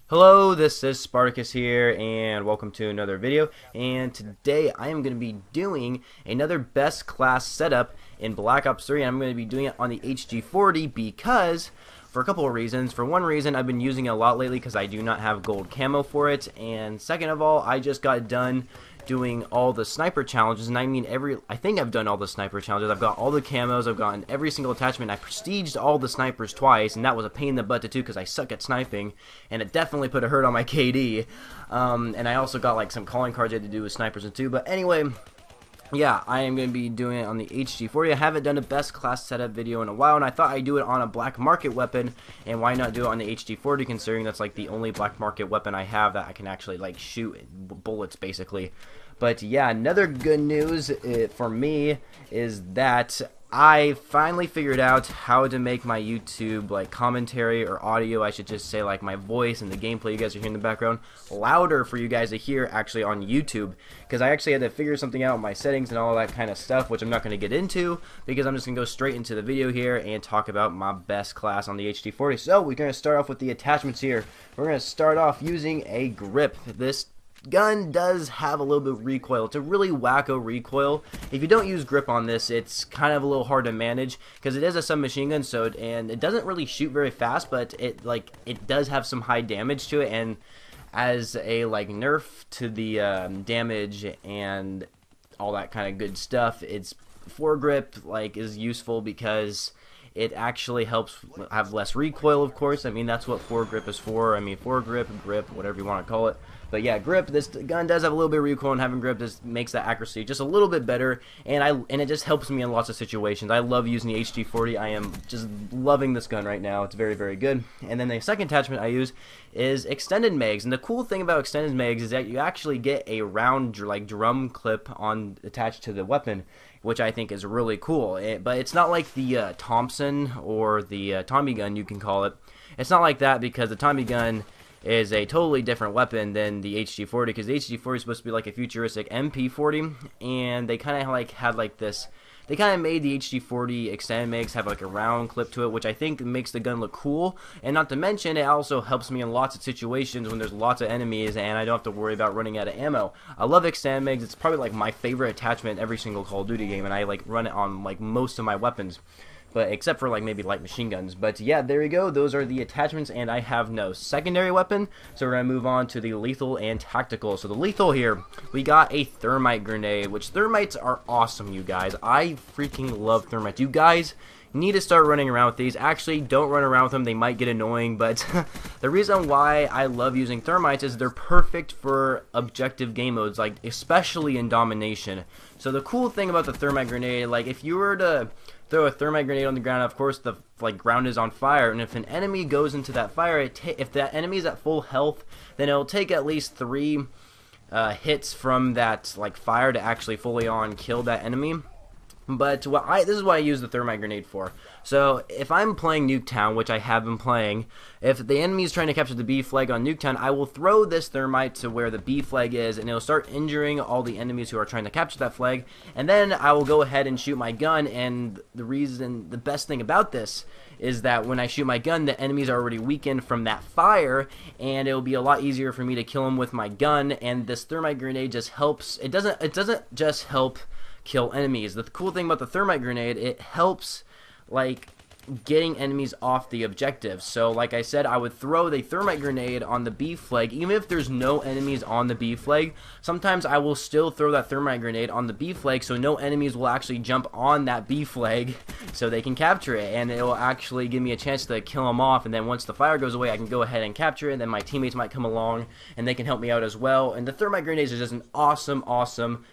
Hello, this is Spartacus here, and welcome to another video. And today I am going to be doing another best class setup in Black Ops 3, and I'm going to be doing it on the HG-40 because, for a couple of reasons. For one reason, I've been using it a lot lately because I do not have gold camo for it, and second of all, I just got done doing all the sniper challenges, and I mean I think I've done all the sniper challenges. I've got all the camos, I've gotten every single attachment. I prestiged all the snipers twice, and that was a pain in the butt to do because I suck at sniping, and it definitely put a hurt on my KD. And I also got like some calling cards I had to do with snipers and too. But anyway, yeah, I am going to be doing it on the HG-40. I haven't done a best class setup video in a while, and I thought I'd do it on a black market weapon, and why not do it on the HG-40 considering that's like the only black market weapon I have that I can actually like shoot bullets basically. But yeah, another good news for me is that I finally figured out how to make my YouTube like commentary or audio, I should just say, like my voice and the gameplay you guys are hearing in the background, louder for you guys to hear actually on YouTube, because I actually had to figure something out with my settings and all that kind of stuff, which I'm not going to get into because I'm just going to go straight into the video here and talk about my best class on the HG-40. So we're going to start off with the attachments here. We're going to start off using a grip. This gun does have a little bit of recoil. It's a really wacko recoil. If you don't use grip on this, it's kind of a little hard to manage because it is a submachine gun, and it doesn't really shoot very fast, but it does have some high damage to it, and as a like nerf to the damage and all that kind of good stuff, its foregrip like is useful because it actually helps have less recoil, of course. I mean, that's what foregrip is for. I mean, foregrip, grip, whatever you want to call it. But yeah, grip, this gun does have a little bit of recoil, and having grip just makes that accuracy just a little bit better, and it just helps me in lots of situations. I love using the HG-40. I am just loving this gun right now. It's very, very good. And then the second attachment I use is extended mags, and the cool thing about extended mags is that you actually get a round like drum clip attached to the weapon, which I think is really cool. But it's not like the Thompson or the Tommy gun, you can call it. It's not like that because the Tommy gun is a totally different weapon than the HG-40, because the HG-40 is supposed to be like a futuristic MP40, and they kind of like had like this. They kind of made the HG-40 extended mags have like a round clip to it, which I think makes the gun look cool. And not to mention, it also helps me in lots of situations when there's lots of enemies and I don't have to worry about running out of ammo. I love extended mags. It's probably like my favorite attachment in every single Call of Duty game, and I like run it on like most of my weapons, but except for like maybe light machine guns. But yeah, there you go. Those are the attachments, and I have no secondary weapon, so we're gonna move on to the lethal and tactical. So the lethal here, we got a thermite grenade, which thermites are awesome, you guys. I freaking love thermites. You guys need to start running around with these. Actually, don't run around with them, they might get annoying, but the reason why I love using thermites is they're perfect for objective game modes, like especially in domination. So the cool thing about the thermite grenade, like if you were to throw a thermite grenade on the ground, of course the ground is on fire, and if an enemy goes into that fire, if that enemy is at full health, then it'll take at least 3 hits from that like fire to actually fully on kill that enemy. But this is what I use the thermite grenade for. So if I'm playing Nuketown, which I have been playing, if the enemy is trying to capture the B flag on Nuketown, I will throw this thermite to where the B flag is, and it'll start injuring all the enemies who are trying to capture that flag. And then I will go ahead and shoot my gun, and the best thing about this is that when I shoot my gun, the enemies are already weakened from that fire, and it'll be a lot easier for me to kill them with my gun. And this thermite grenade just helps. It doesn't just help kill enemies. The cool thing about the thermite grenade, it helps like getting enemies off the objective. So like I said, I would throw the thermite grenade on the B flag even if there's no enemies on the B flag. Sometimes I will still throw that thermite grenade on the B flag so no enemies will actually jump on that B flag so they can capture it, and it will actually give me a chance to kill them off. And then once the fire goes away, I can go ahead and capture it, and then my teammates might come along and they can help me out as well. And the thermite grenades are just an awesome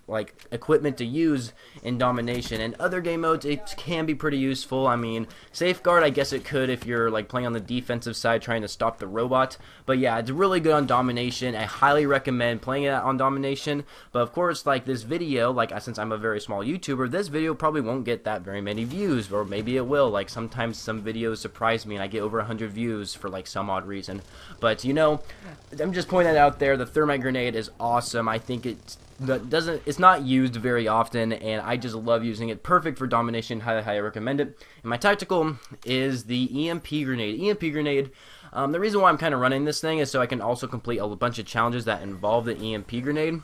like equipment to use in domination. And other game modes, it can be pretty useful. I mean, safeguard, I guess it could if you're like playing on the defensive side trying to stop the robot. But yeah, it's really good on domination. I highly recommend playing it on domination. But of course, like this video, like since I'm a very small YouTuber, this video probably won't get that very many views, or maybe it will. Like sometimes some videos surprise me and I get over 100 views for like some odd reason. But you know, I'm just pointing that out there. The thermite grenade is awesome. I think it's not used very often, and I just love using it. Perfect for domination. Highly recommend it. And my tactical is the EMP grenade. EMP grenade The reason why I'm kind of running this thing is so I can also complete a bunch of challenges that involve the EMP grenade.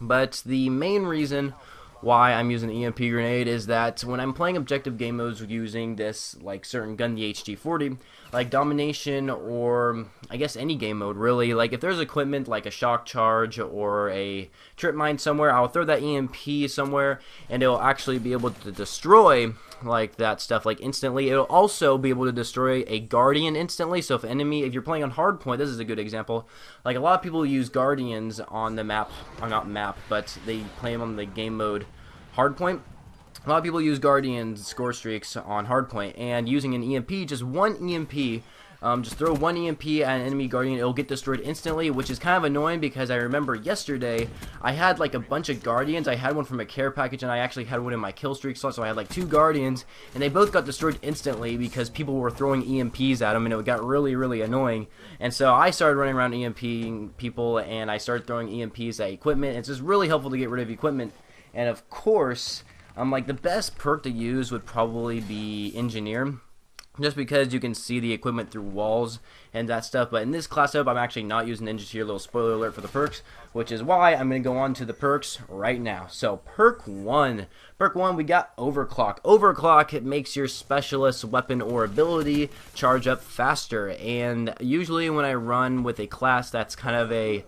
But the main reason why I'm using the EMP grenade is that when I'm playing objective game modes using this like certain gun, the HG-40, like domination or I guess any game mode really, like if there's equipment like a shock charge or a trip mine somewhere, I'll throw that EMP somewhere and it'll actually be able to destroy like that stuff like instantly. It'll also be able to destroy a guardian instantly. So if you're playing on hardpoint, this is a good example. Like a lot of people use guardians on the map, or not map, but they play them on the game mode hardpoint. A lot of people use guardians score streaks on hardpoint, and using an EMP, just one EMP, just throw one EMP at an enemy guardian, it'll get destroyed instantly, which is kind of annoying because I remember yesterday I had like a bunch of guardians. I had one from a care package and I actually had one in my kill streak slot, so I had like 2 guardians and they both got destroyed instantly because people were throwing EMPs at them and it got really annoying. And so I started running around EMPing people and I started throwing EMPs at equipment. It's just really helpful to get rid of equipment. And of course, like the best perk to use would probably be Engineer, just because you can see the equipment through walls and that stuff. But in this class setup, I'm actually not using Engineer. Little spoiler alert for the perks, which is why I'm going to go on to the perks right now. So perk 1, we got Overclock. Overclock, it makes your specialist weapon or ability charge up faster. And usually when I run with a class that's kind of a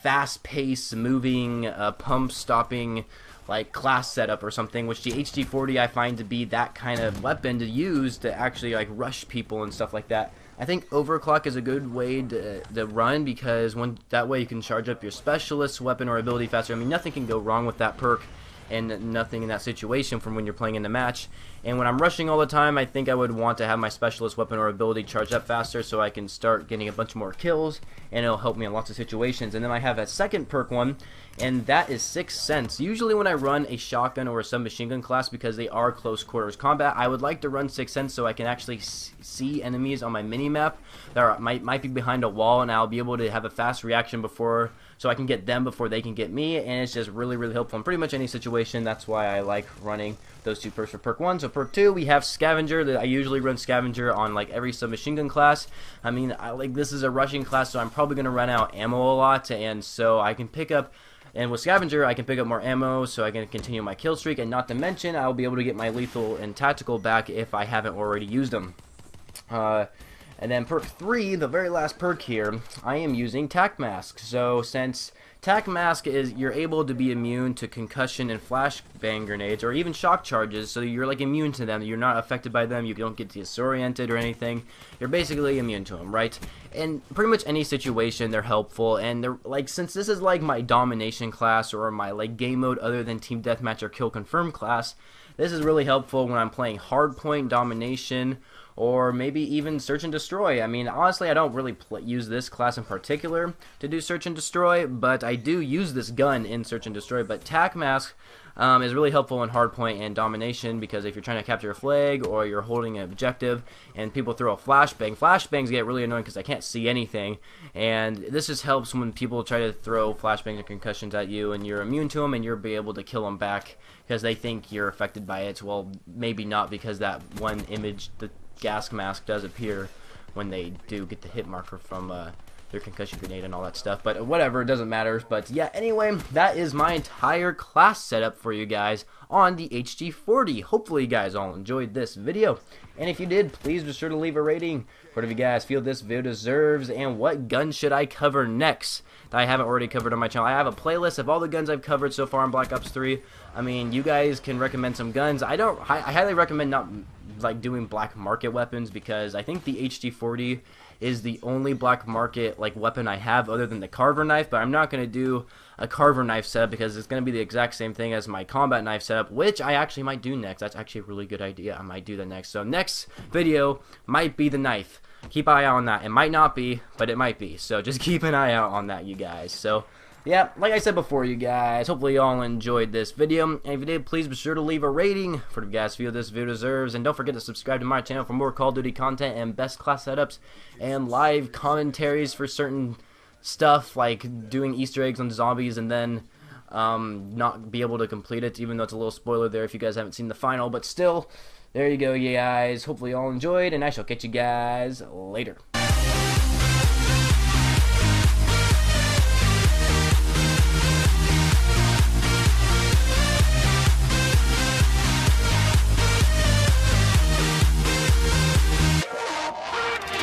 fast-paced, moving, pump-stopping like class setup or something, which the HG-40 I find to be that kind of weapon to use to actually like rush people and stuff like that. I think Overclock is a good way to run because that way you can charge up your specialist weapon or ability faster. I mean, nothing can go wrong with that perk and nothing in that situation from when you're playing in the match. And when I'm rushing all the time, I think I would want to have my specialist weapon or ability charged up faster so I can start getting a bunch more kills, and it'll help me in lots of situations. And then I have that second perk one, and that is 6th Sense. Usually when I run a shotgun or a submachine gun class, because they are close quarters combat, I would like to run 6th Sense so I can actually see enemies on my mini-map that might be behind a wall, and I'll be able to have a fast reaction so I can get them before they can get me, and it's just really helpful in pretty much any situation. That's why I like running those 2 perks for perk 1. So perk 2, we have Scavenger. I usually run Scavenger on like every submachine gun class. I mean, this is a rushing class, so I'm probably going to run out ammo a lot, and so I can pick up, and with Scavenger I can pick up more ammo so I can continue my kill streak, and not to mention I'll be able to get my lethal and tactical back if I haven't already used them. And then perk 3, the very last perk here, I am using Tac Mask. So since Tac Mask is, you're able to be immune to concussion and flashbang grenades or even shock charges, so you're like immune to them. You're not affected by them. You don't get disoriented or anything. You're basically immune to them, right? And pretty much any situation, they're helpful. And they're like, since this is like my domination class or my like game mode other than team deathmatch or kill confirm class, this is really helpful when I'm playing hardpoint, domination, or maybe even search and destroy. I mean, honestly, I don't really use this class in particular to do search and destroy, but I do use this gun in search and destroy. But Tac Mask is really helpful in hardpoint and domination, because if you're trying to capture a flag or you're holding an objective and people throw a flashbang, flashbangs get really annoying because I can't see anything, and this just helps when people try to throw flashbangs and concussions at you and you're immune to them, and you'll be able to kill them back because they think you're affected by it. Well, maybe not, because that one image, the gas mask, does appear when they do get the hit marker from their concussion grenade and all that stuff. But whatever, it doesn't matter. But yeah, anyway, that is my entire class setup for you guys on the HG-40. Hopefully you guys all enjoyed this video, and if you did, please be sure to leave a rating. What do you guys feel this video deserves, and what gun should I cover next that I haven't already covered on my channel? I have a playlist of all the guns I've covered so far in Black Ops 3. I mean, you guys can recommend some guns. I highly recommend not like doing black market weapons, because I think the HG-40 is the only black market like weapon I have other than the carver knife. But I'm not going to do a carver knife setup because it's going to be the exact same thing as my combat knife setup, which I actually might do next. That's actually a really good idea. I might do that next. So next video might be the knife. Keep an eye out on that. It might not be, but it might be. So just keep an eye out on that, you guys. So yeah, like I said before, you guys, hopefully you all enjoyed this video, and if you did, please be sure to leave a rating for the guys feel this video deserves, and don't forget to subscribe to my channel for more Call of Duty content and best class setups and live commentaries for certain stuff, like doing Easter eggs on zombies and then not be able to complete it, even though it's a little spoiler there if you guys haven't seen the final. But still, there you go, you guys. Hopefully you all enjoyed, and I shall catch you guys later.